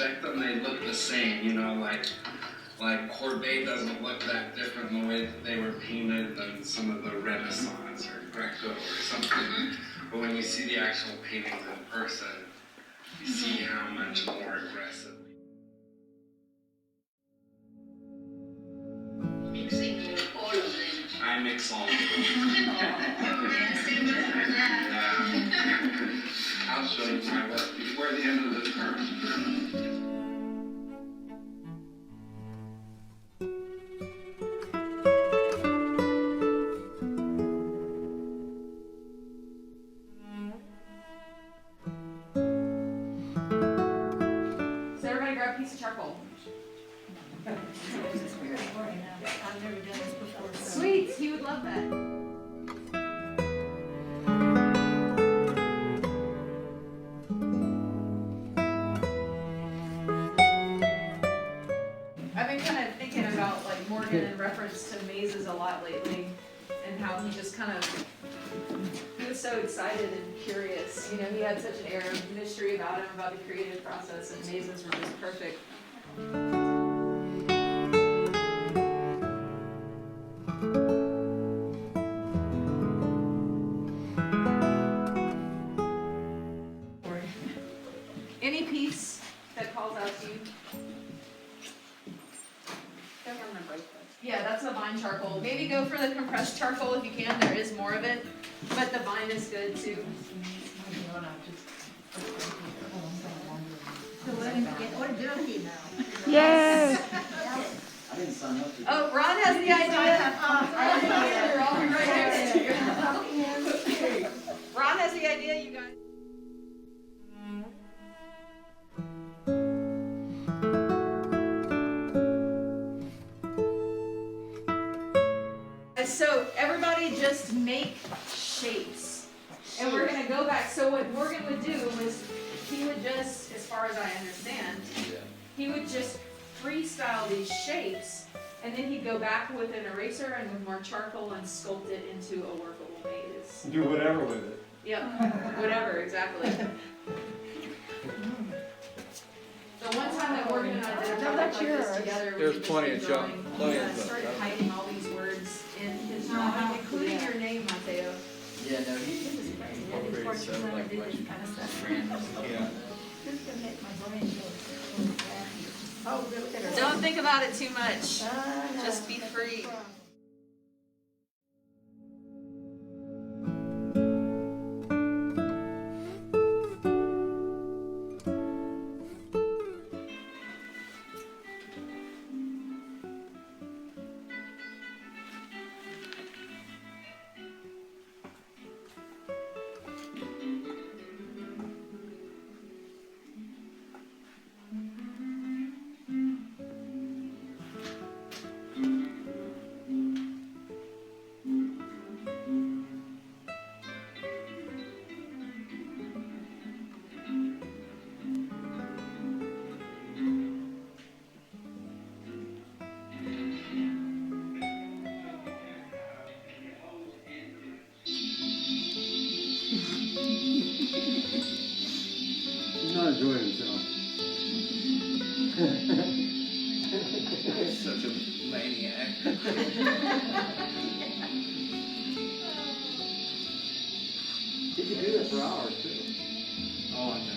check them, they look the same, you know, like Courbet doesn't look that different in the way that they were painted than some of the Renaissance or Greco or something. But when you see the actual paintings in person, you see how much more aggressive. Mixing all of them. I mix all of them. I'll show you my work before the end of the term. So everybody grab a piece of charcoal. I've never done this before. So. Sweet, he would love that. I've been kind of thinking about like Morgan in reference to mazes a lot lately, and how he just kind of he was so excited and curious. You know, he had such an air of mystery about him, about the creative process, and mazes were just perfect. Any piece that calls out to you? Yeah, that's the vine charcoal. Maybe go for the compressed charcoal if you can. There is more of it, but the vine is good too. Yes. I didn't sign up for that. Oh, Ron has the idea. I'll be right next to you. Ron has the idea, you guys. So everybody just make shapes. And we're going to go back. So what Morgan would do was he would just, as far as I understand, he would just freestyle these shapes, and then he'd go back with an eraser and with more charcoal and sculpt it into a workable maze. Do whatever with it. Yep, whatever, exactly. The one time that Morgan and I did a project like this together, we There's did plenty of drawing. plenty of We stuff. started hiding all these words in his drawing, including your name, Mateo. Yeah, no, he Incorporated stuff like much random stuff. Yeah. Oh, look at her. Don't think about it too much. Just be free. He's not enjoying himself. Such a maniac. He could do that for hours too. Oh, I know.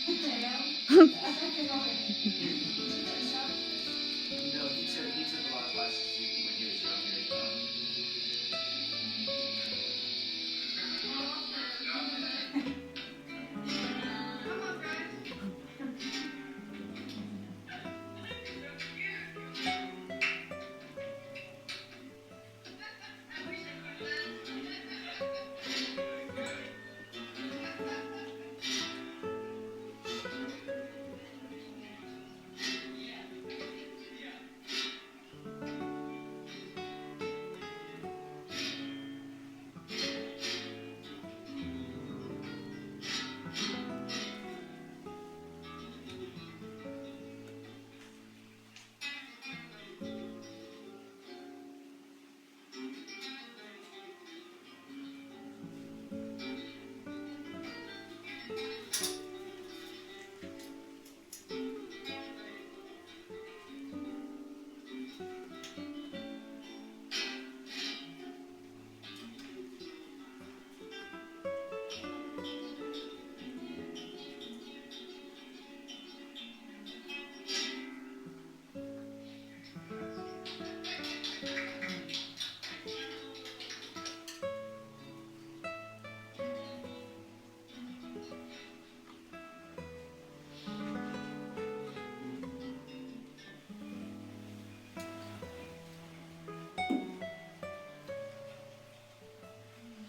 You know, he took a lot of classes when he was younger.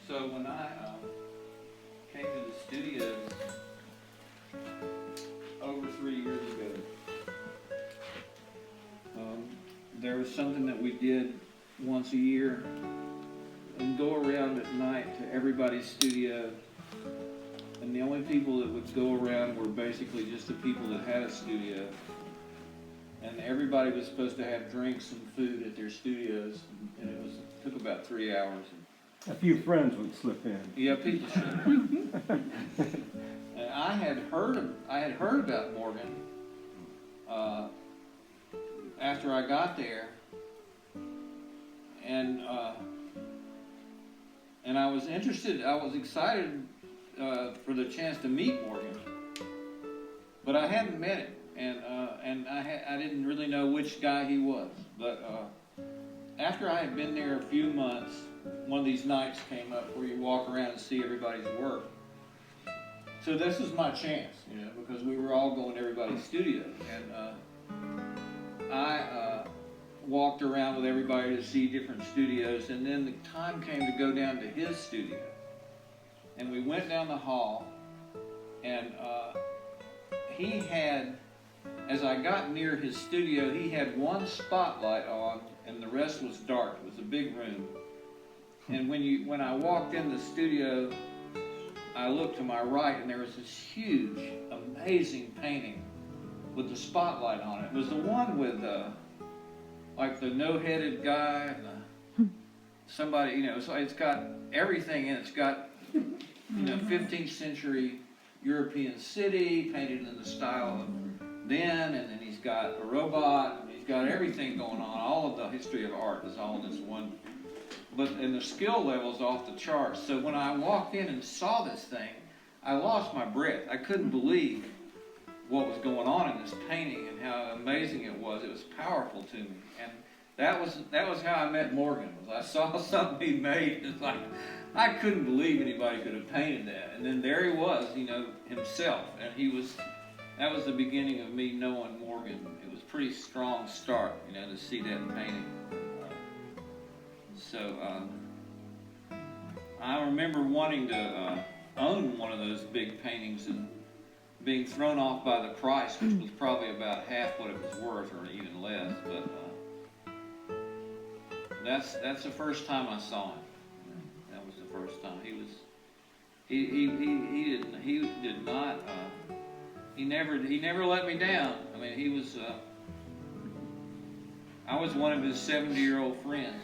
So when I came to the studios over 3 years ago, there was something that we did once a year and go around at night to everybody's studio. And the only people that would go around were basically just the people that had a studio. And everybody was supposed to have drinks and food at their studios, and it took about 3 hours. A few friends would slip in. Yeah, people should. And I had heard about Morgan after I got there, and I was interested. I was excited for the chance to meet Morgan, but I hadn't met him, and I didn't really know which guy he was. But after I had been there a few months, one of these nights came up where you walk around and see everybody's work. So this was my chance, you know, because we were all going to everybody's studio, and I walked around with everybody to see different studios, and then the time came to go down to his studio, and we went down the hall, and he had, as I got near his studio, he had one spotlight on, and the rest was dark. It was a big room. And when I walked in the studio, I looked to my right, and there was this huge, amazing painting with the spotlight on it. It was the one with like the no-headed guy and somebody, you know. So it's got everything in it. It's got, you know, 15th century European city painted in the style of then, and then he's got a robot, and he's got everything going on. All of the history of art is all in this one. And the skill level's off the charts. So when I walked in and saw this thing, I lost my breath. I couldn't believe what was going on in this painting and how amazing it was. It was powerful to me. And that was how I met Morgan. Was I saw something he made. It's like, I couldn't believe anybody could have painted that. And then there he was, you know, himself. And that was the beginning of me knowing Morgan. It was a pretty strong start, you know, to see that painting. So I remember wanting to own one of those big paintings and being thrown off by the price, which was probably about half what it was worth, or even less. But that's the first time I saw him. That was the first time. He never let me down. I mean, he was. I was one of his 70-year-old friends.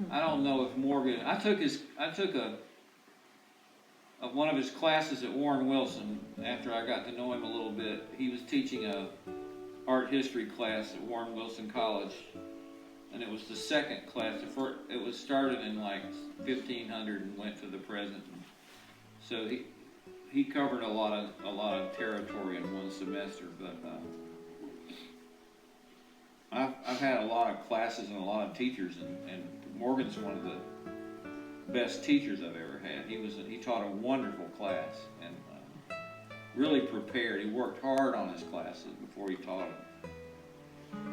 I don't know if Morgan. I took one of his classes at Warren Wilson after I got to know him a little bit. He was teaching a art history class at Warren Wilson College, and it was the second class. It was started in like 1500 and went to the present. So he covered a lot of territory in one semester, but I've had a lot of classes and a lot of teachers, and Morgan's one of the best teachers I've ever had. He taught a wonderful class and really prepared. He worked hard on his classes before he taught them.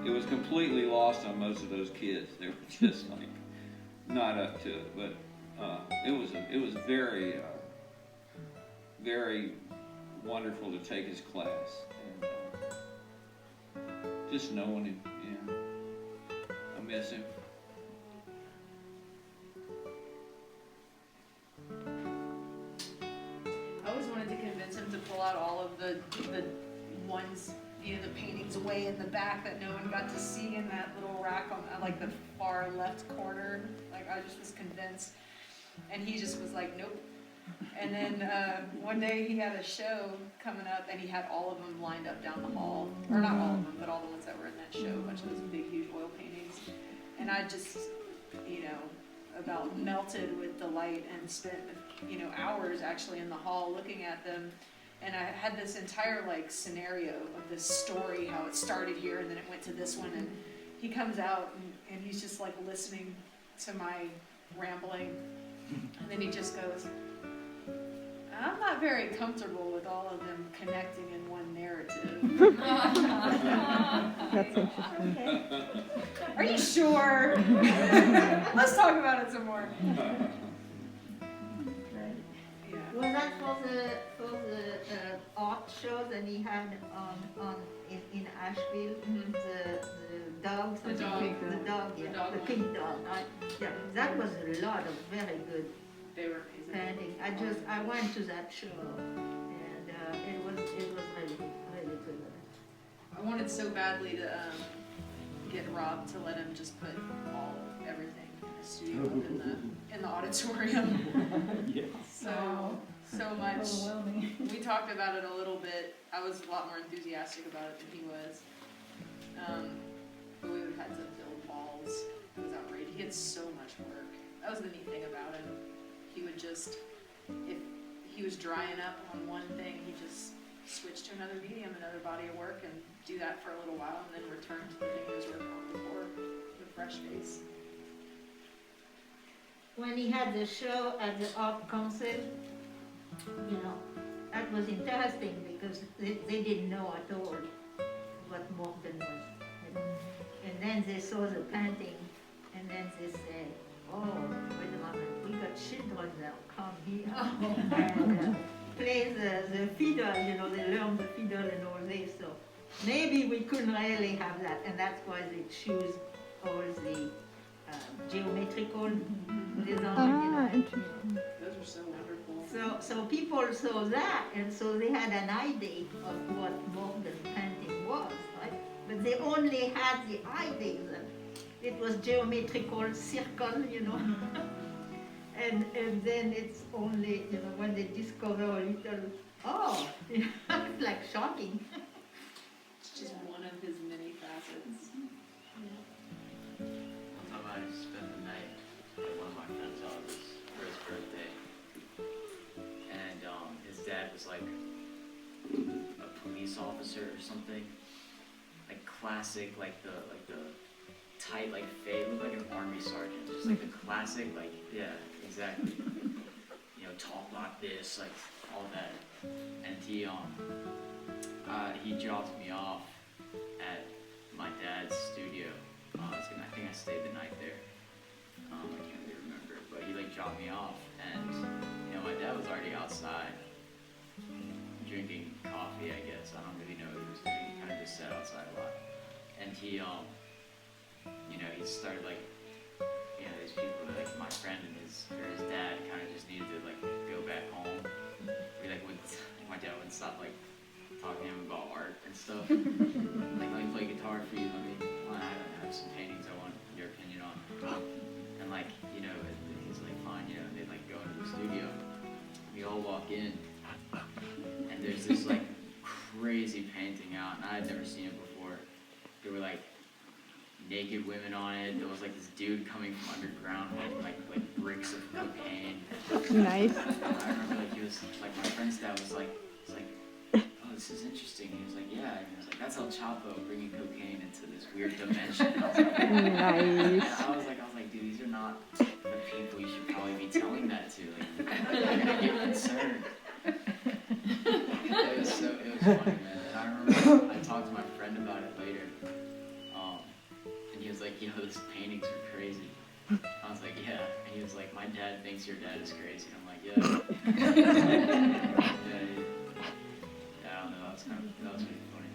It was completely lost on most of those kids. They were just like not up to it, but it was very very wonderful to take his class, and just knowing him, yeah, I miss him. I always wanted to convince him to pull out all of the ones, the paintings way in the back that no one got to see in that little rack on like the far left corner. Like I just was convinced, and he just was like, nope. And then one day he had a show coming up, and he had all of them lined up down the hall, or not all of them, but all the ones that were in that show, a bunch of those big, huge oil paintings. And I just, about melted with delight and spent, hours actually in the hall looking at them. And I had this entire scenario of this story, how it started here and then it went to this one. And he comes out and he's just listening to my rambling, and then he just goes, I'm not very comfortable with all of them connecting in one narrative. That's interesting. Are you sure? Let's talk about it some more. Yeah. Was that for the art show that he had in Asheville? Mhm. The dogs. The dog. The dog. Yeah. The dog The one. pink dog. Yeah. That was a lot of very good They were amazing. painting. I went to that show, and it was really good. I wanted so badly to get Rob to let him just put everything in the studio up in the auditorium. Yeah. So much. Overwhelming. We talked about it a little bit. I was a lot more enthusiastic about it than he was. But we would have had to build walls. It was outrageous. He had so much work. That was the neat thing about him. He would just, if he was drying up on one thing, he just switch to another medium, another body of work, and do that for a little while, and then return to the thing he was working on before with a fresh face. When he had the show at the Art Council, that was interesting because they didn't know at all what Morgan was. And then they saw the painting, and then they said, oh, wait a moment, we got children that come here and play the fiddle, they learn the fiddle and all this, so maybe we couldn't really have that, and that's why they choose all the geometrical design, Those are so wonderful. So people saw that, and so they had an idea of what Morgan painting was, right? But they only had the idea that it was geometrical circle, and then it's only, when they discover a little, it's like shocking. It's just one of his many facets. One time I spent the night at one of my friend's houses for his birthday, and his dad was like a police officer or something, like classic, like the tight fade, looked like an army sergeant, just like the classic, yeah, exactly. Talk like this, all that, and he dropped me off at my dad's studio. I think I stayed the night there. I can't really remember, but he dropped me off, and my dad was already outside drinking coffee, I guess. I don't really know what he was doing. He kind of just sat outside a lot, and he he started these people my friend and his dad kind of just needed to go back home. My dad wouldn't stop talking to him about art and stuff. Let me play guitar for you. I have some paintings I want your opinion on. And he's fine. They go into the studio. We all walk in, and there's this crazy painting out, and I had never seen it before. There were naked women on it. There was this dude coming from underground with bricks of cocaine. Nice. I remember he was like, my friend's dad was like, oh, this is interesting. He was like, yeah. And he was like, that's El Chapo bringing cocaine into this weird dimension. I was like, Nice. I was like, dude, these are not the people you should probably be telling that to. Like, they're gonna get concerned. It was funny, man. And I remember I talked to my friend about it later. And he was like, yo, those paintings are crazy. I was like, yeah. And he was like, my dad thinks your dad is crazy. I'm like, yeah. I don't know. That was pretty funny.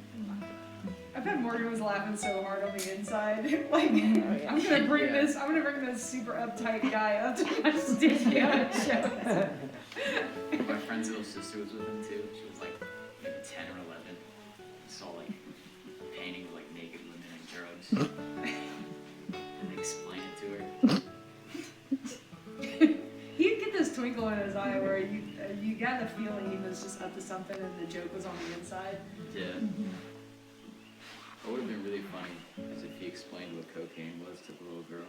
I bet Morgan was laughing so hard on the inside. Like, I'm gonna bring this super uptight guy up to my studio and show this. My friend's little sister was with him too. She was like maybe 10 or 11. Saw like a painting of like naked women and drugs. And explain it to her. He'd get this twinkle in his eye where you got the feeling he was just up to something and the joke was on the inside. Yeah. It would have been really funny as if he explained what cocaine was to the little girl.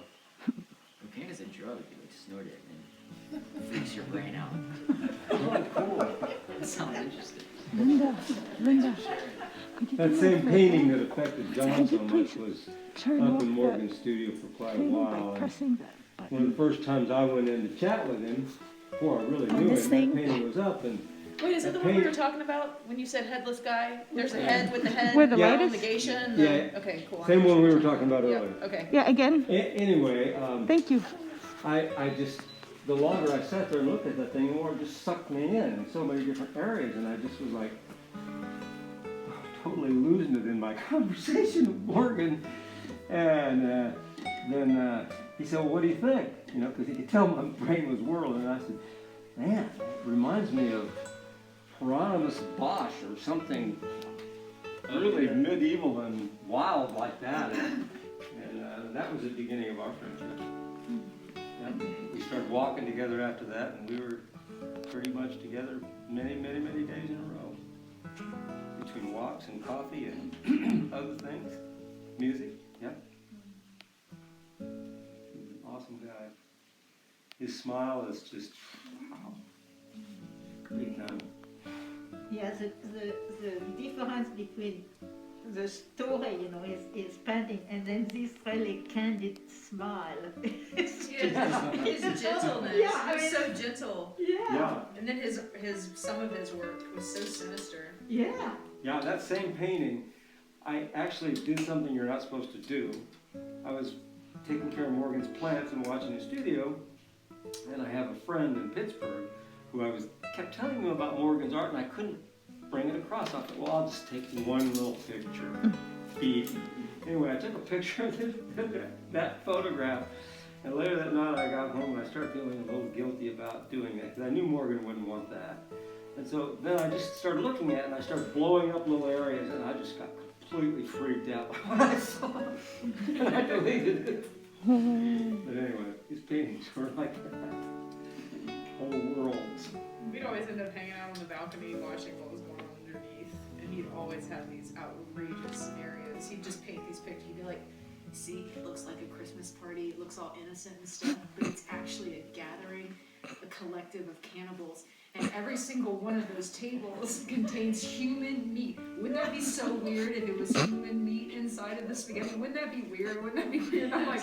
Cocaine is a drug. You like snort it and it freaks your brain out. Oh, cool. That sounds interesting. Linda. That same painting that affected John so much was up in Morgan's studio for quite a while. And one of the first times I went in to chat with him, before I really knew him, that painting was up. And Wait, is it the one we were talking about when you said headless guy? There's a head with the head, With the Yeah. latest? negation. Yeah. Okay, cool. same one we were talking about Yeah, earlier. okay. Yeah, again. Anyway, Thank you. I just, the longer I sat there and looked at that thing, the more it just sucked me in so many different areas, and I just was like, totally losing it in my conversation with Morgan. And then he said, well, what do you think? You know, because he could tell my brain was whirling, and I said, man, it reminds me of Hieronymus Bosch or something really medieval and wild like that. And that was the beginning of our friendship. Yeah, we started walking together after that, and we were pretty much together many, many, many days in a row. Between walks and coffee and other things, music, yeah. He's an awesome guy. His smile is just, wow, great time. Yeah, the difference between the story, you know, his painting, and then this really candid smile. His gentleness. Yeah, I He was mean- so gentle. Yeah, And then some of his work was so sinister. Yeah. yeah, that same painting, I actually did something you're not supposed to do. I was taking care of Morgan's plants and watching his studio, and I have a friend in Pittsburgh who kept telling him about Morgan's art, and I couldn't bring it across. I thought, well, I'll just take one little picture. Feed. Anyway, I took a picture of that photograph, and later that night I got home and I started feeling a little guilty about doing it, because I knew Morgan wouldn't want that. And so then I just started looking at it, and I started blowing up little areas, and I just got completely freaked out when I saw it. And I deleted it. But anyway, his paintings were like that. Whole worlds. We'd always end up hanging out on the balcony watching what was going on underneath, and he'd always have these outrageous scenarios. He'd just paint these pictures. He'd be like, see, it looks like a Christmas party, it looks all innocent and stuff, but it's actually a gathering, a collective of cannibals, and every single one of those tables contains human meat. Wouldn't that be so weird if it was human meat inside of the spaghetti? Wouldn't that be weird? Wouldn't that be weird? I'm like,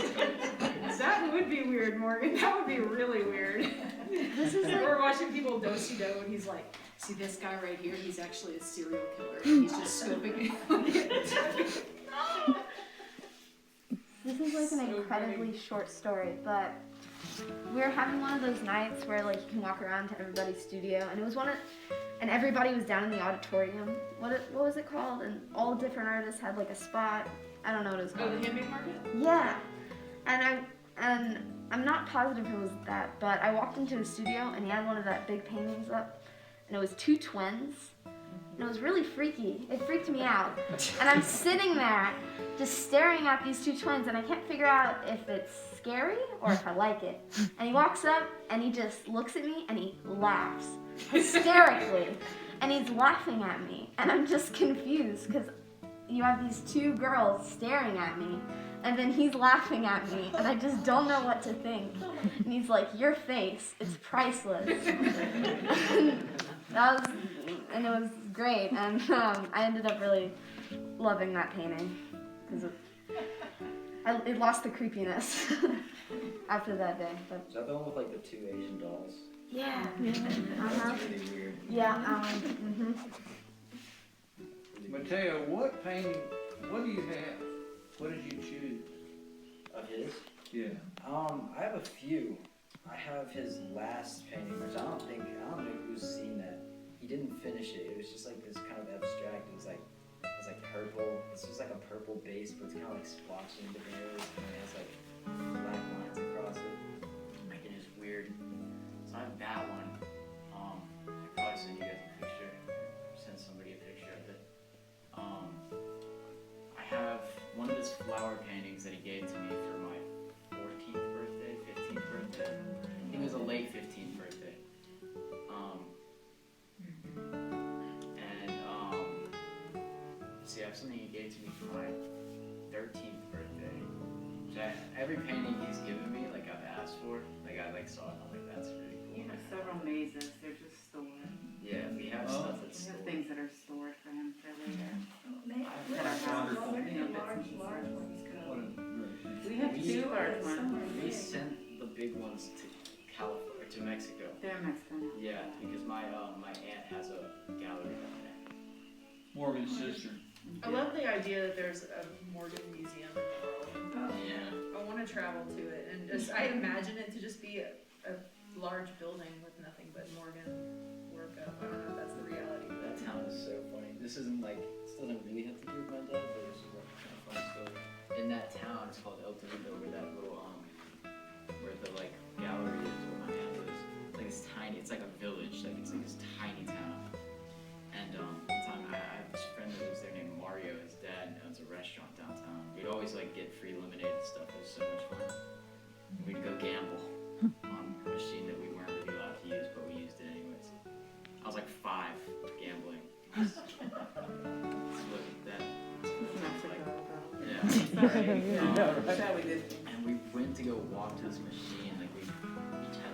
that would be weird, Morgan. That would be really weird. We're watching people do-si-do, and he's like, see this guy right here? He's actually a serial killer. He's just scoping it. This is like an incredibly short story, but we were having one of those nights where like you can walk around to everybody's studio, and it was and everybody was down in the auditorium. What was it called? And all different artists had like a spot. I don't know what it was called. Oh, the handmade market? Yeah, and I'm not positive it was that, but I walked into his studio and he had one of that big paintings up, and it was two twins. And it was really freaky. It freaked me out. And I'm sitting there just staring at these two twins, and I can't figure out if it's scary or if I like it. And he walks up and he just looks at me and he laughs hysterically. And he's laughing at me. And I'm just confused because you have these two girls staring at me. And then he's laughing at me, and I just don't know what to think. And he's like, "Your face, it's priceless." And it was great. And I ended up really loving that painting because it lost the creepiness after that day. But Is that the one with like the two Asian dolls? yeah, That's really weird. yeah. Mateo, what painting, what do you have? What did you choose? Of his? Yeah. I have a few. I have his last painting, which I don't know who's seen that. He didn't finish it. It was just like this kind of abstract. It was like purple. It's just like a purple base, but it's kind of like splotchy in different areas, and it has like black lines across it. Like it is weird. So I have that one. I probably send you guys a picture. Send somebody a picture of it. I have one of his flower paintings that he gave to me for my 14th birthday, 15th birthday. I think it was a late 15th birthday. See, I have something he gave to me for my 13th birthday. Every painting he's given me, like I've asked for, like I saw it, and I'm like, that's really cool. We have several mazes, they're just stored. Yeah, we have stuff that's We have stored. things that are stored for him for later. Where That are are wonderful. the large ones go? We have two large ones. We sent the big ones to California, to Mexico. They're in Mexico now. Yeah, because my aunt has a gallery down there. Morgan's sister. I love the idea that there's a Morgan museum in the world. Yeah. I want to travel to it, and just I imagine it to just be a large building with nothing but Morgan work up. I don't know if that's the reality. That town is so funny. This doesn't really have to do with my dad, but it's just like a kind of funny story. In that town, it's called El Torito, where that little where the gallery is, where my aunt lives. It's like this tiny. It's like a village. Like it's like this tiny town. And one time I have this friend that lives there named Mario. His dad owns a restaurant downtown. We'd always get free lemonade and stuff. It was so much fun. We'd go gamble on a machine that we weren't really allowed to use, but we used it anyways. I was like 5 gambling. That's what that. Mexico, though. Yeah. Sorry. That's how we did. And we went to go walk to this machine. Like we each had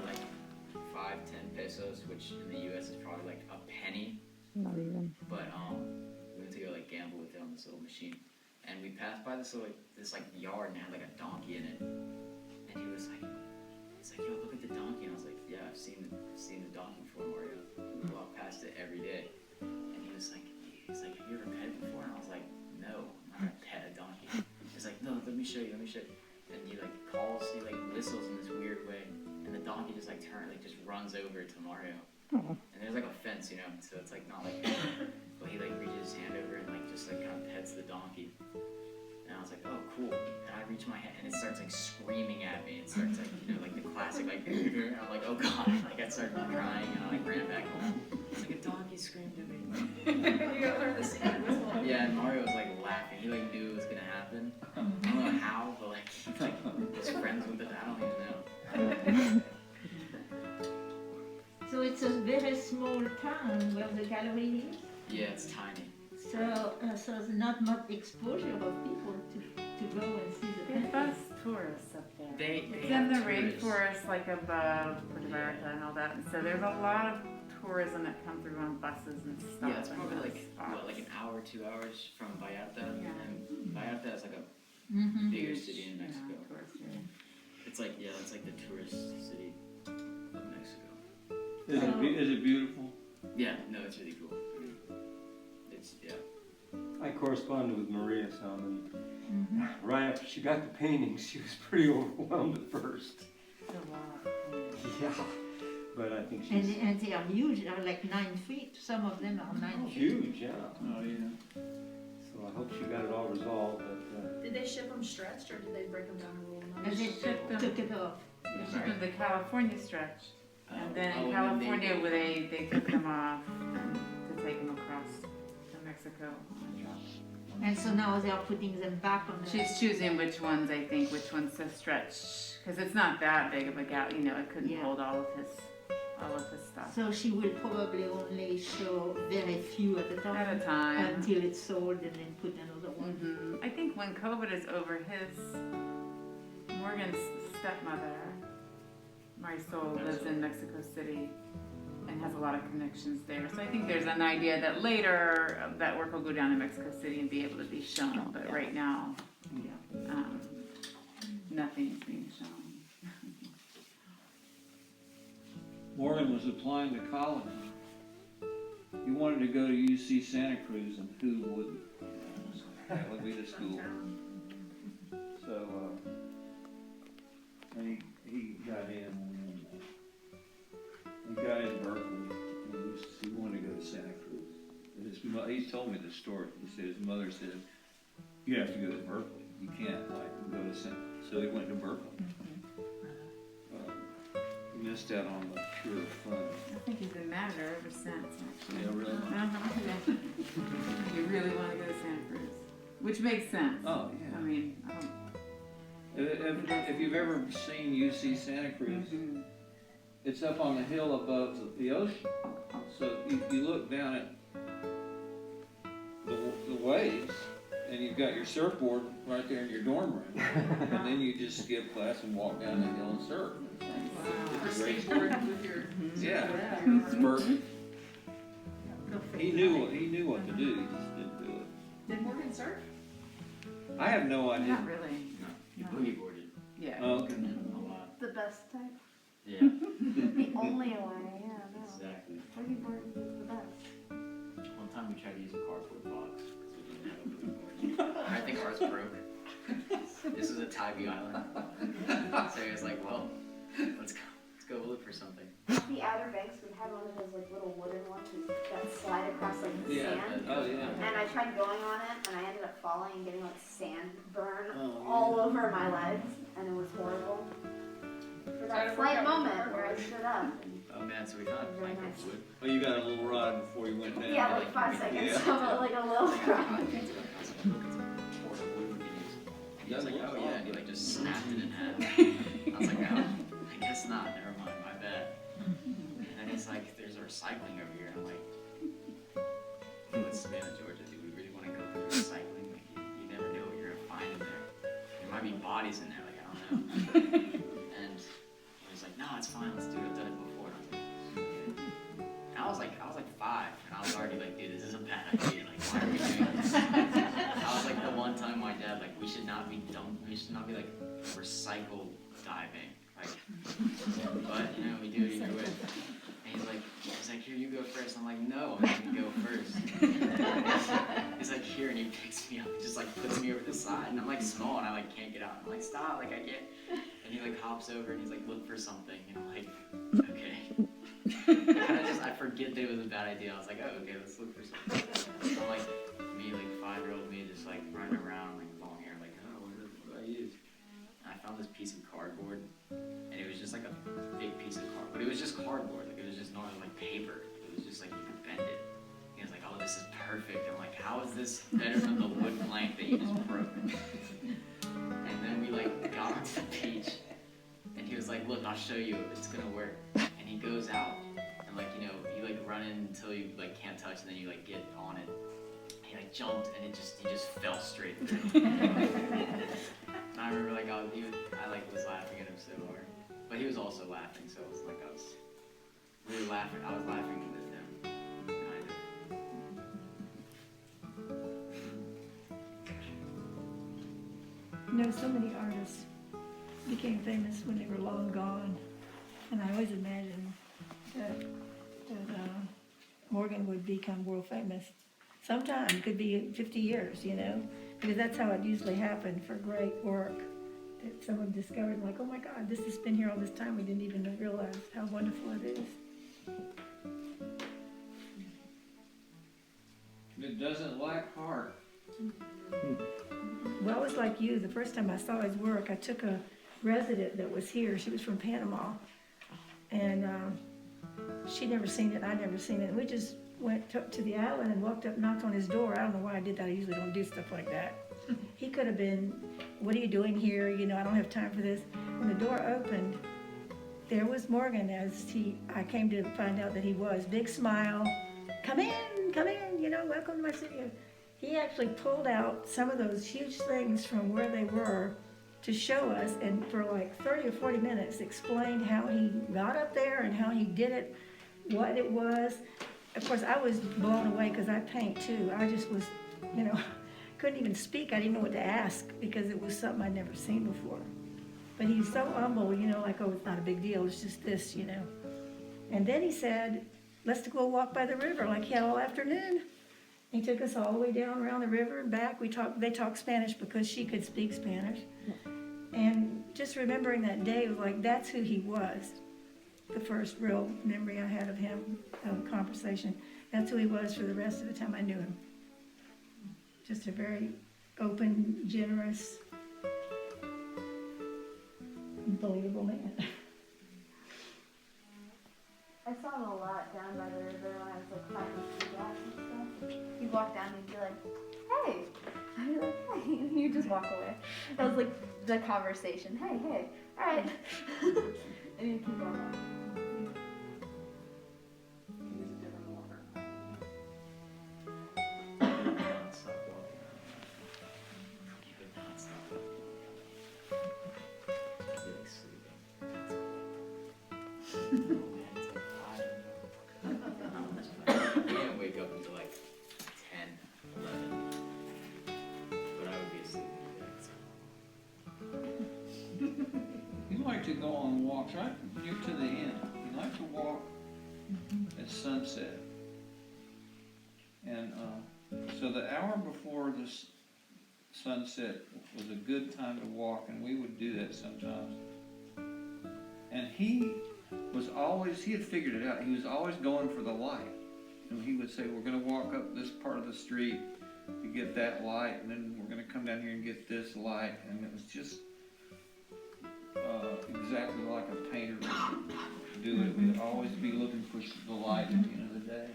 5-10 pesos, which in the U.S. is probably a penny. Not even. But we went to go gamble with it on this little machine, and we passed by this little yard and it had a donkey in it, and he was like, "Yo, look at the donkey," and I was like, "Yeah, I've seen the donkey before, Mario. We walk past it every day." And he was like, "Have you ever pet it before?" And I was like, "No, I'm not gonna pet a donkey." He's like, "No, let me show you." And he whistles in this weird way, and the donkey just just runs over to Mario. And there's a fence, so it's not but he reaches his hand over and just kind of pets the donkey. And I was like, oh, cool. And I reach my hand and it starts screaming at me. It starts the classic and I'm like, oh god. I started crying and I ran back home. It's a donkey screamed at me. You gotta learn to sing and whistle. Yeah, and Mario was laughing. He knew it was gonna happen. I don't know how, but he was friends with it. I don't even know. So it's a very small town where the gallery is. Yeah, it's tiny. So there's not much exposure of people to go and see the They painting. bus tourists up there. They It's have in the tourists. rainforest, above Puerto Vallarta and all that. And so there's a lot of tourism that come through on buses and stuff. Yeah, it's and probably those spots. an hour, 2 hours from Vallarta, Yeah. and Vallarta is a Mhm. bigger city in Mexico. Yeah, tourist area. It's it's the tourist city of Mexico. Is it beautiful? Yeah, no, it's really cool. It's I corresponded with Maria some, and right after she got the paintings, she was pretty overwhelmed at first. It's a lot. Yeah, but I think she's And they are huge, they're 9 feet, some of them are 9 feet. huge, yeah. Oh, yeah. So I hope she got it all resolved, but Did they ship them stretched or did they break them down to little And numbers? they Shipped them. took it off. They shipped them to California stretch. And then in oh, California, where they took them off to take them across to Mexico. And so now they are putting them back on the... She's choosing which ones to stretch, because it's not that big of a gap, it couldn't Yeah. hold all of his all of his stuff. So she will probably only show very few at a time. At a time. Until it's sold and then put another one. I think when COVID is over, Morgan's stepmother, Marisol, lives in Mexico City and has a lot of connections there. So I think there's an idea that later that work will go down to Mexico City and be able to be shown. But right now, nothing is being shown. Morgan was applying to college. He wanted to go to UC Santa Cruz, and who wouldn't? That would be the school. So, and he got in. He got in Berkeley. He wanted to go to Santa Cruz. He told me the story. He said his mother said, "You have to go to Berkeley. You can't go to Santa." So he went to Berkeley. He missed out on the pure fun. I think he's been mad at her ever since, actually. Yeah, really? You really want to go to Santa Cruz, which makes sense. Oh, yeah. I mean, I don't. If you've ever seen UC Santa Cruz, it's up on the hill above the ocean. So you look down at the waves, and you've got your surfboard right there in your dorm room. And then you just skip class and walk down the hill and surf. Or skateboard with your. Yeah, it's perfect. He knew what to do, he just didn't do it. Did Morgan surf? I have no idea. Not really. You boogie boarded Yeah. Oh, okay. a lot. The best type. Yeah, The only way, yeah, no. exactly. Boogie board is the best. One time we tried to use a cardboard box because we didn't have a boogie board. I think ours broke. This was at Tybee Island. So he was like, well, let's go look for something. The Outer Banks, we had one of those like little wooden ones that slide across like the sand. Oh, yeah. And I tried going on it, and I ended up falling and getting like sand burn all over my legs, and it was horrible. For that slight moment where I stood up. Oh man, so we found a plank of wood. Oh, you got a little ride before you went down. Yeah, like 5 seconds of like a little crack. I was like, look, it's a board of wood we can use. And he was like, oh yeah, and he like just snapped it in half. I was like, oh, I guess not, never mind, my bad. And then he's like, there's a recycling over here. I'm like, it's Savannah, Georgia, do we really want to go through recycling? Like, you never know what you're gonna find in there. There might be bodies in there, like, I don't know. And he was like, no, it's fine, let's do it, I've done it before. And I was like, and I was like 5, and I was already like, dude, this is a bad idea, like, why are we doing this? I was like, the one time my dad, like, we should not be like recycle diving, like, but, you know, we do it either way. And he's like, here, you go first. I'm like, no, I'm gonna go first. He's like, here, and he picks me up, just like puts me over the side, and I'm like small, and I like can't get out. I'm like, stop, like I can't. And he like hops over, and he's like, look for something, and I'm like, okay. I forget that it was a bad idea. I was like, oh, okay, let's look for something. So I'm like, me, like 5-year-old me, just like running around, like long hair, like, oh, what do I use? And I found this piece of cardboard, and it was just like a big piece of cardboard, but it was just cardboard, like it was just not like paper. It was just like you could bend it. And he was like, oh, this is perfect. I'm like, how is this better than the wood plank that you just broke? And then we like got onto the beach, and he was like, look, I'll show you, it's gonna work. And he goes out, and like, you know, you like run in until you like can't touch, and then you like get on it. He like jumped, and he just fell straight through. And I remember like I was laughing at him so hard, but he was also laughing, so it was like we were laughing. I was laughing with him, kind of. You know, so many artists became famous when they were long gone, and I always imagined that Morgan would become world famous sometime. It could be 50 years, you know, because that's how it usually happened for great work. That someone discovered, like, oh my God, this has been here all this time. We didn't even realize how wonderful it is. It doesn't lack heart. Well, it was like you. The first time I saw his work, I took a resident that was here. She was from Panama, and she'd never seen it. I'd never seen it. And we just went to the island and walked up, knocked on his door. I don't know why I did that. I usually don't do stuff like that. He could have been, what are you doing here? You know, I don't have time for this. When the door opened, there was Morgan I came to find out that he was. Big smile, come in, welcome to my studio. He actually pulled out some of those huge things from where they were to show us, and for like 30 or 40 minutes explained how he got up there and how he did it, what it was. Of course, I was blown away because I paint too. I just was, couldn't even speak. I didn't know what to ask because it was something I'd never seen before. But he's so humble, like, oh, it's not a big deal, it's just this, And then he said, let's go walk by the river, like he had all afternoon. He took us all the way down around the river and back. They talked Spanish because she could speak Spanish. And just remembering that day was like, that's who he was. The first real memory I had of him, conversation. That's who he was for the rest of the time I knew him. Just a very open, generous, believable man. I saw him a lot down by the river when I was like climbing the rocks and stuff. He'd walk down and he'd be like, hey. I'd be like, hey. And he'd just walk away. That was like the conversation. Hey, all right. And he'd keep on walking. He was a different walker. Non-stop walking. He would not stop. He'd be like sleeping. Oh man, it's like 5 in the morning. He didn't wake up until like 10, 11. But I would be asleep in bed. He liked to go on walks right near to the end. He liked to walk at sunset. And so the hour before the sunset was a good time to walk, and we would do that sometimes. And he had figured it out. He was always going for the light. And he would say, we're going to walk up this part of the street to get that light, and then we're going to come down here and get this light. And it was just exactly like a painter would do it. We'd always be looking for the light at the end of the day.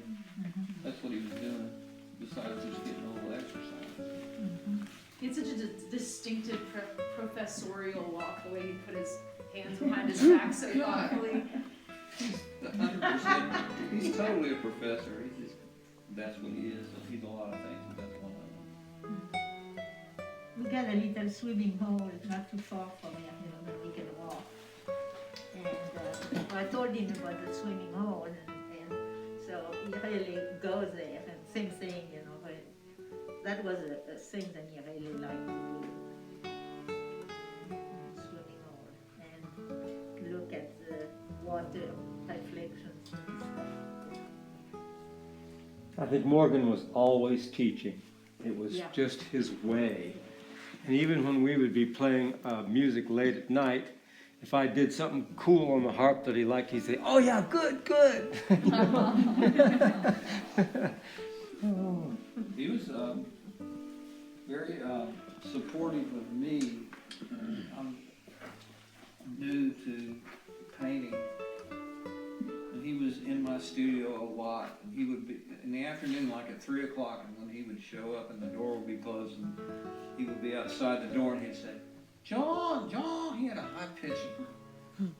That's what he was doing, besides just getting a little exercise. He had such a distinctive professorial walk, the way he put his hands behind his back so thoughtfully. He's 100%. He's totally a professor. That's what he is. He's a lot of things, but that's one of them. We got a little swimming hole not too far from here, that we can walk. And I told him about the swimming hole, and so he really goes there, and same thing, that was a thing that he really liked to do. Swimming hole, and look at the water reflections and stuff. I think Morgan was always teaching. It was Yeah. just his way. And even when we would be playing music late at night, if I did something cool on the harp that he liked, he'd say, oh yeah, good. Oh. He was very supportive of me. I'm new to painting, and he was in my studio a lot. And he would be in the afternoon, like at 3 o'clock, and when he would show up and the door would be closed, and he would be outside the door, and he'd say, John, he had a high pitch.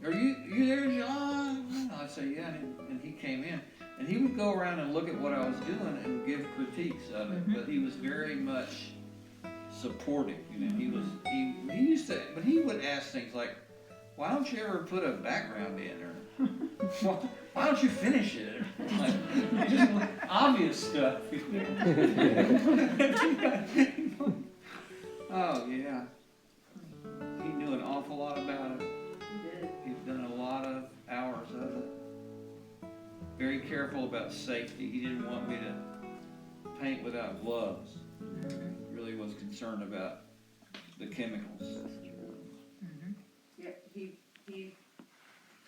Are you there, John? I'd say, yeah, and he came in. And he would go around and look at what I was doing and give critiques of it, but he was very much supportive. He used to, but he would ask things like, why don't you ever put a background in, or why don't you finish it? Like, just obvious stuff. Oh yeah, he knew an awful lot about it. He'd done a lot of hours of it. Very careful about safety. He didn't want me to paint without gloves. He really was concerned about the chemicals. Yeah, he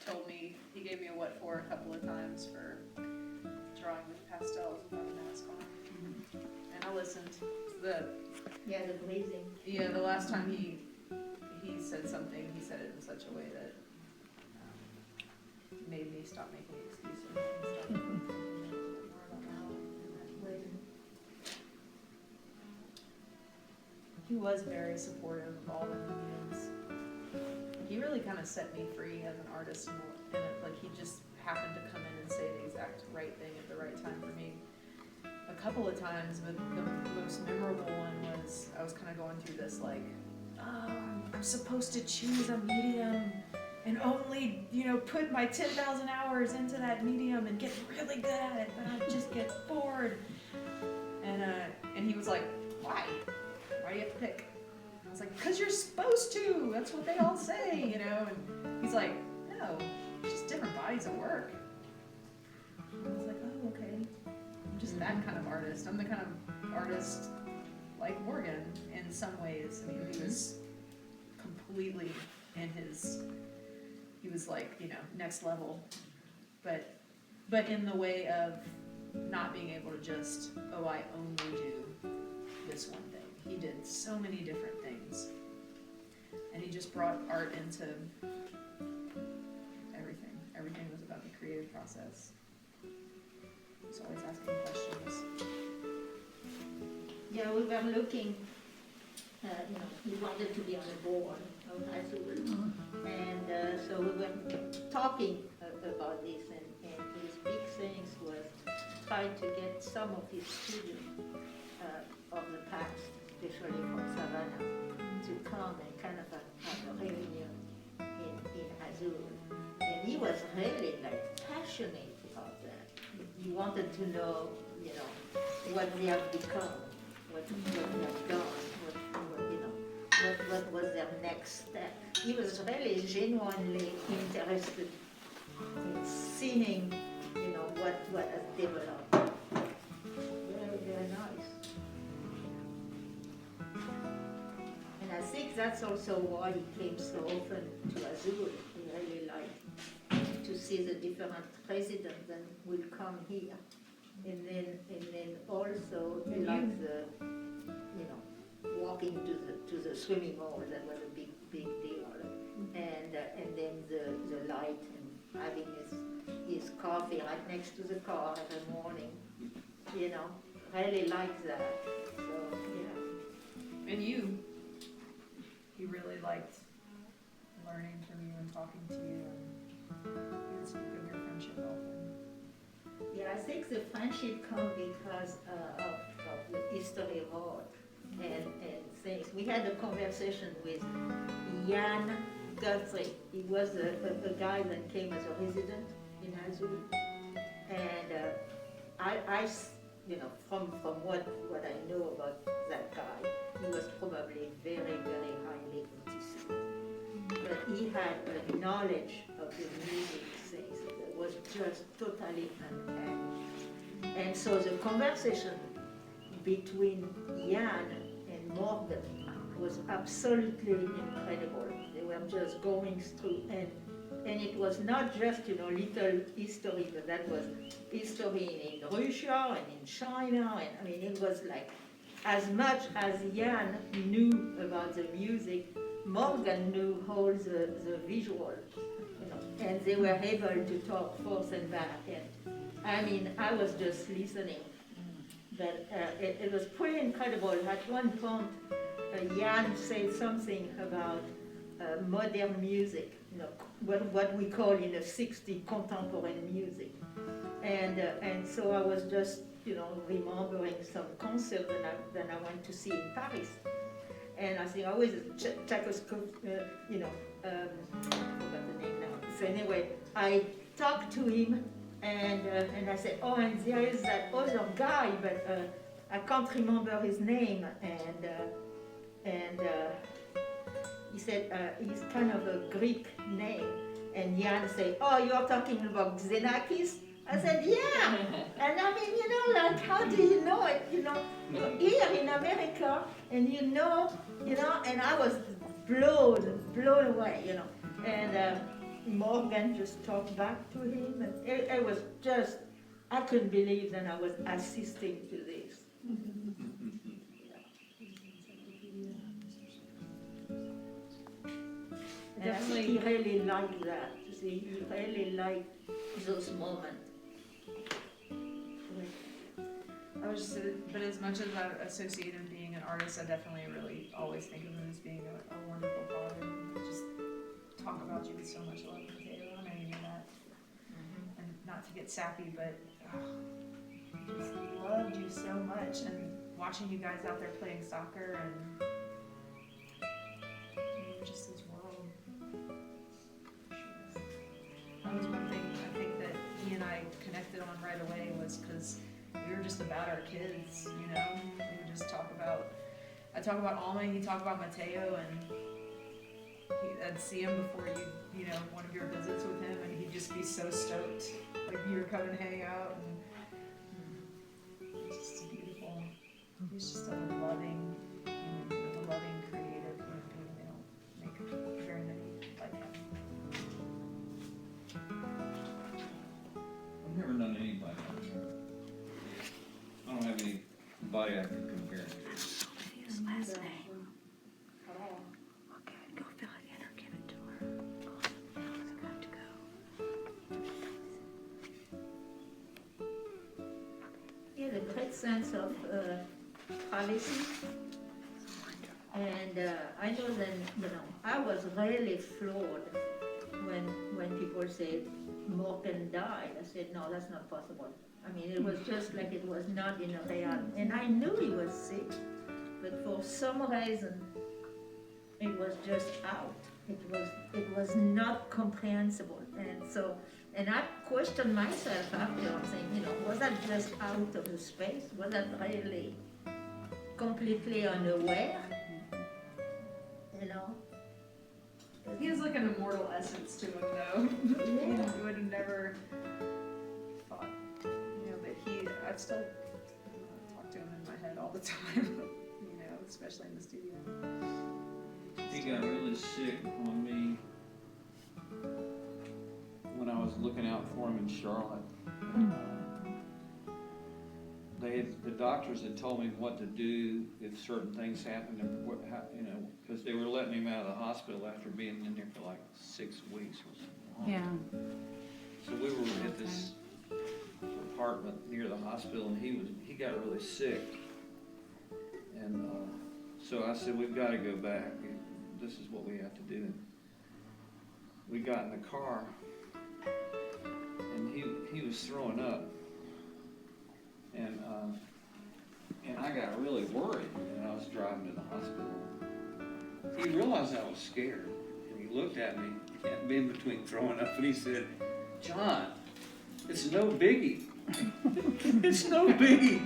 told me, he gave me a what for a couple of times for drawing with pastels without a mask on. And I listened. The glazing. Yeah, the last time he said something, he said it in such a way that made me stop making excuses and start thinking more about my own and that glazing. He was very supportive of all the meetings. he really kind of set me free as an artist, and like he just happened to come in and say the exact right thing at the right time for me. A couple of times, but the most memorable one was I was kind of going through this like, oh, I'm supposed to choose a medium and only, put my 10,000 hours into that medium and get really good at it, but I just get bored. And he was like, why? Why do you have to pick? I was like, because you're supposed to. That's what they all say, And he's like, no, just different bodies of work. And I was like, oh, okay. I'm just that kind of artist. I'm the kind of artist like Morgan in some ways. I mean, he was completely in his, he was like, next level. But in the way of not being able to just, oh, I only do this one thing. He did so many different things. And he just brought art into everything. Everything was about the creative process. He's always asking questions. Yeah, we were looking, he wanted to be on the board of Azule. And so we were talking about this, and his big things was trying to get some of his students of the past, especially from Savannah, to come and kind of have a reunion in Azule. And he was really passionate about that. He wanted to know, what they have become, what they have done, what was their next step. He was really genuinely interested in seeing, what has developed. Very, very nice. And I think that's also why he came so often to Azule. He really liked to see the different presidents that will come here. And then also he liked the, walking to the swimming hole. That was a big deal. And then the light and having his coffee right next to the car every morning. Really liked that. So yeah. And you, he really liked learning from you and talking to you, and he would speak of your friendship often. Yeah, I think the friendship comes because of the history of art and things. We had a conversation with Jan Guthrie. He was a guy that came as a resident in Azule. And I from what I know about that guy, he was probably very, very highly autistic. But he had a knowledge of the music things that was just totally uncanny. And so the conversation between Jan and Morgan was absolutely incredible. They were just going through, and it was not just, little history, but that was history in Russia and in China, and I mean, it was like, as much as Jan knew about the music, Morgan knew all the visual, and they were able to talk forth and back, and I mean, I was just listening, but it was pretty incredible. At one point, Jan said something about modern music, what we call in the 60s contemporary music. And so I was just, remembering some concert that I went to see in Paris. And I think always Tchaikovsky, I forgot the name now. So anyway, I talked to him and I said, oh, and there is that other guy, but I can't remember his name. And he said, he's kind of a Greek name. And Jan said, oh, you're talking about Xenakis? I said, yeah. And I mean, how do you know it? You're here in America, and and I was blown away, And Morgan just talked back to him, and it was just, I couldn't believe that I was assisting to this. And I think he really liked that. He really liked those moments. But as much as I associate him being an artist, I definitely really always think of him as being a wonderful father. He just talk about you with so much love, Mateo. I know you know that. And not to get sappy, but he just loved you so much. And watching you guys out there playing soccer, and you were just his world. That was one thing I think that he and I connected on right away, was because we were just about our kids, you know? We would just talk about, I talk about Alma, he'd talk about Mateo, and I'd see him before you know, one of your visits with him, and he'd just be so stoked, like you were coming to hang out, and it's just beautiful. He's just a loving human being, a loving, creative human being. They don't make very many like him. I've never known anybody like him. I don't have anybody I can compare him to. His last name. At all. Okay, go fill it in or give it to her. It's got to go. He had a great sense of privacy. And I know that, you know, I was really floored when people said Morgan died. I said, no, that's not possible. I mean, it was just like it was not in a real. And I knew he was sick, but for some reason, it was just out. It was not comprehensible. And so, and I questioned myself after, I'm saying, you know, was that just out of the space? Was that really completely unaware? You know? He has like an immortal essence to him, though. You know, you would have never thought, you know, but I've still talk to him in my head all the time, you know, especially in the studio. He got really sick on me when I was looking out for him in Charlotte. The doctors had told me what to do if certain things happened, and what, you know, because they were letting him out of the hospital after being in there for like 6 weeks or something. Yeah. So we were at this apartment near the hospital, and he got really sick, and so I said, we've got to go back. This is what we have to do. We got in the car, and he was throwing up, and I got really worried, and I was driving to the hospital. He realized I was scared, and he looked at me in between throwing up, and he said, John, it's no biggie. It's no biggie.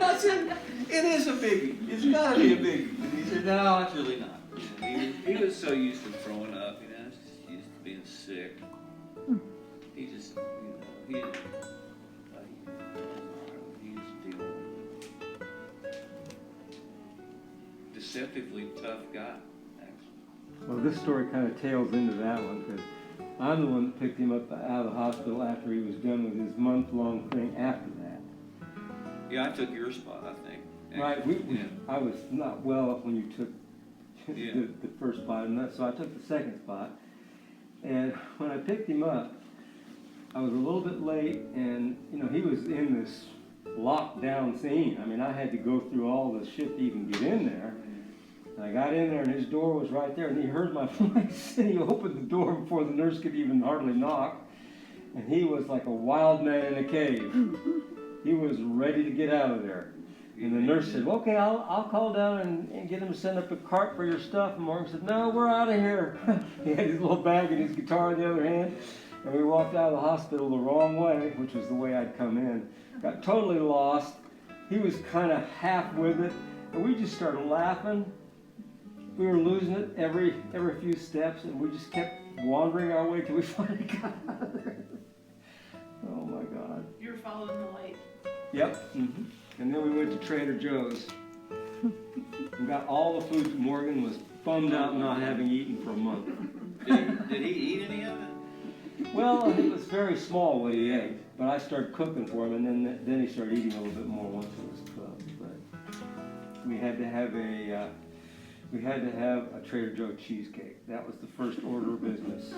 I said, it is a biggie. It's got to be a biggie. And he said, no, it's really not. He was so used to throwing up, you know, just used to being sick. He just, you know, he was dealing with a deceptively tough guy, actually. Well, this story kind of tails into that one, because I'm the one that picked him up out of the hospital after he was done with his month-long thing after that. Yeah, I took your spot, I think. Right, Yeah. I was not well when you took Yeah. the first spot, and so I took the second spot. And when I picked him up, I was a little bit late, and you know, he was in this lockdown scene. I mean, I had to go through all the shit to even get in there. And I got in there, and his door was right there, and he heard my voice, and he opened the door before the nurse could even hardly knock. And he was like a wild man in a cave. He was ready to get out of there. And the nurse said, well, okay, I'll call down and get him to send up a cart for your stuff. And Morgan said, no, we're out of here. He had his little bag and his guitar in the other hand. And we walked out of the hospital the wrong way, which was the way I'd come in. Got totally lost. He was kind of half with it. And we just started laughing. We were losing it every few steps. And we just kept wandering our way till we finally got out of there. Oh, my God. You were following the light. Yep. Mm-hmm. And then we went to Trader Joe's and got all the food. Morgan was bummed out not having eaten for a month. Did he eat any of it? Well, it was very small what he ate, but I started cooking for him, and then he started eating a little bit more once it was cooked. But we had to have a Trader Joe cheesecake. That was the first order of business.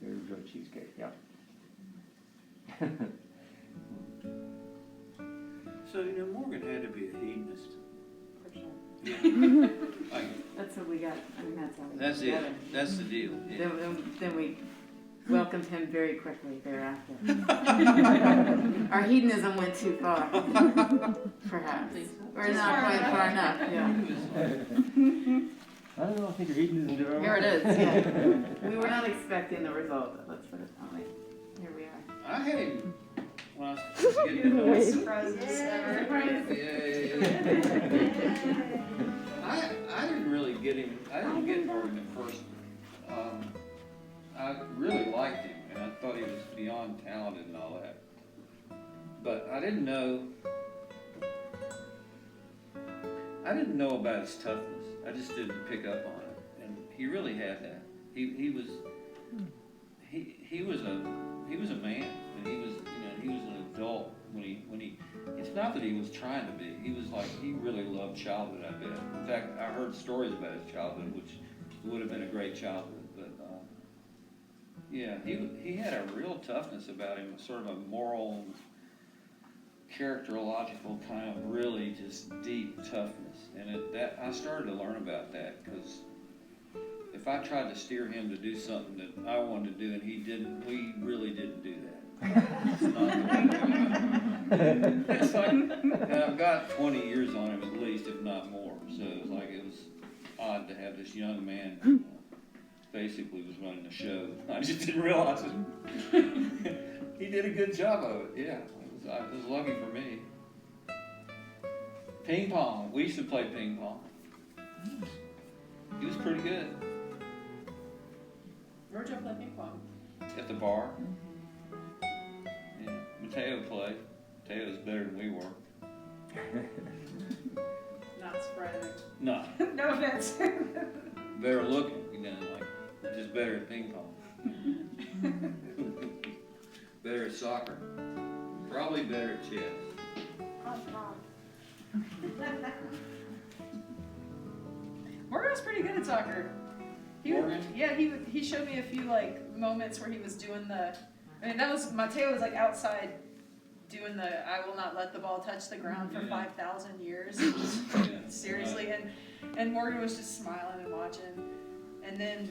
Trader Joe cheesecake. Yeah. So, you know, Morgan had to be a hedonist. For sure. Yeah. Like, That's a we got, I mean, that's how we got That's it, together. that's the deal. Yeah. Then we welcomed him very quickly thereafter. Our hedonism went too far, perhaps. Or not quite far enough, yeah. I don't know, I think your hedonism did all right. Here it is, yeah. We were not expecting the result, let's put it that way. Here we are. I had him when I was getting to Best surprises ever. I didn't really get him. I didn't get Morgan at first. I really liked him, and I thought he was beyond talented and all that. But I didn't know about his toughness. I just didn't pick up on it, and he really had that. He was a man, and he was an adult when he. It's not that he was trying to be. He was like, he really loved childhood, I bet. In fact, I heard stories about his childhood, which would have been a great childhood. But yeah, he had a real toughness about him, sort of a moral, characterological kind of really just deep toughness. And I started to learn about that, because if I tried to steer him to do something that I wanted to do and he didn't, we really didn't do that. It's not the way. It's like, and I've got 20 years on him at least, if not more. So it was odd to have this young man basically was running the show. I just didn't realize it. He did a good job of it. Yeah, it was lucky for me. Ping pong. We used to play ping pong. He was pretty good. Where'd you play ping pong? At the bar. Yeah. Mateo played. Mateo's better than we were. Not surprising. No. No offense. Better looking, like just better at ping pong. Better at soccer. Probably better at chess. Morgan was pretty good at soccer. Morgan? Yeah, he showed me a few like moments where he was doing the. I mean, that was Mateo was like outside doing the "I will not let the ball touch the ground" for 5,000 years. Seriously, and Morgan was just smiling and watching, and then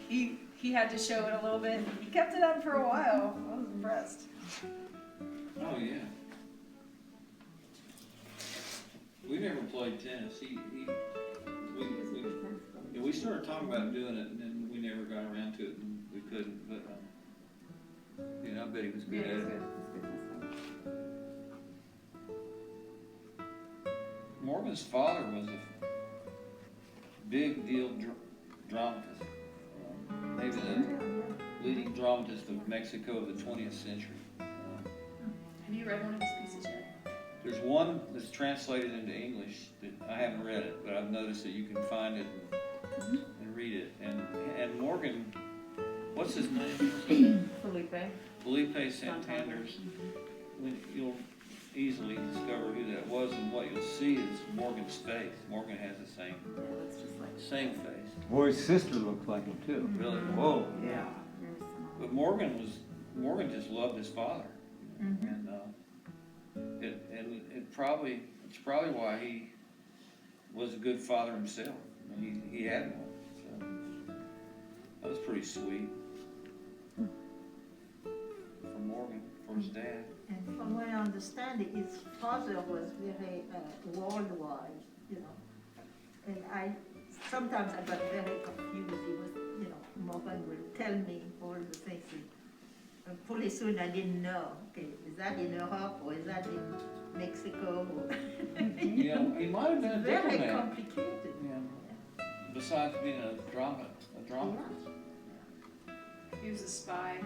he had to show it a little bit. He kept it up for a while. I was impressed. Oh yeah. We never played tennis. We started talking about doing it, and then we never got around to it, and we couldn't. But I bet he was good at it. Morgan's father was a big deal dramatist. Maybe the leading dramatist of Mexico of the 20th century. Have you read one of his pieces yet? There's one that's translated into English that I haven't read it, but I've noticed that you can find it and read it. And Morgan, what's his name? Felipe Santander. You'll easily discover who that was, and what you'll see is Morgan's face. Morgan has the same face. Boy's sister looked like him too. Really? Whoa. Yeah. But Morgan just loved his father, and it's probably why he was a good father himself. I mean, he had one, so that was pretty sweet for Morgan, for his dad. And from what I understand, his father was very worldwide, and sometimes I got very confused. He was, Morgan would tell me all the things. And pretty soon I didn't know. Okay, is that in Europe or is that in Mexico? He might have been a Very diplomat. complicated. Yeah. Besides being a dramatist. He was a spy,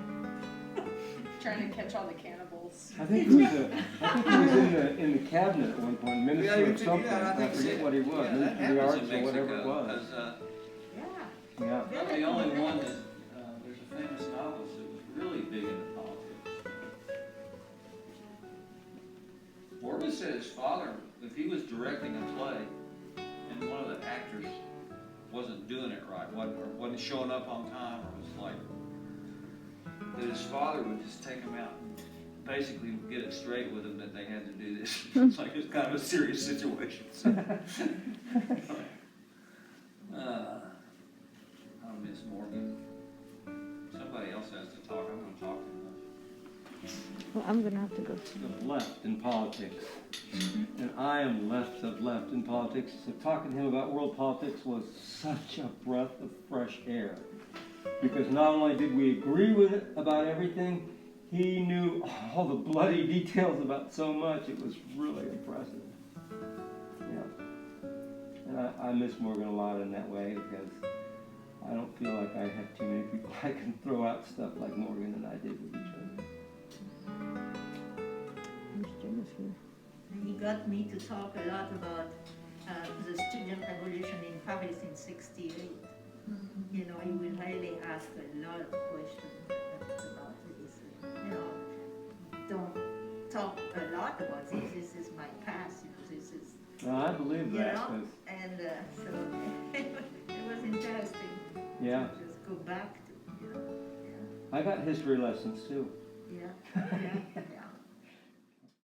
trying to catch all the cannibals. I think he was in the cabinet at one point, minister of something. I forget what he was, Yeah, that minister of the happens arts in or whatever it Mexico, was. 'cause, Yeah. I'm the only one that, there's a famous novelist that was really big into politics. Morgan said his father, if he was directing a play and one of the actors wasn't doing it right, wasn't showing up on time, or was like, that his father would just take him out and basically get it straight with him that they had to do this. It's like it's kind of a serious situation. So. talk, I'm gonna talk too much. Well, I'm gonna have to go too. Of left in politics. And I am left of left in politics. So talking to him about world politics was such a breath of fresh air. Because not only did we agree with it about everything, he knew all the bloody details about so much. It was really impressive. Yeah. And I miss Morgan a lot in that way because I don't feel like I have too many people I can throw out stuff like Morgan and I did with each other. He got me to talk a lot about the student revolution in Paris in '68. You know, he would really ask a lot of questions about this. You know, don't talk a lot about this. This is my past. You know, this is. Well, I believe You that. know, 'Cause and so it was interesting. Yeah. To just go back to. You know, I got history lessons too. yeah, yeah.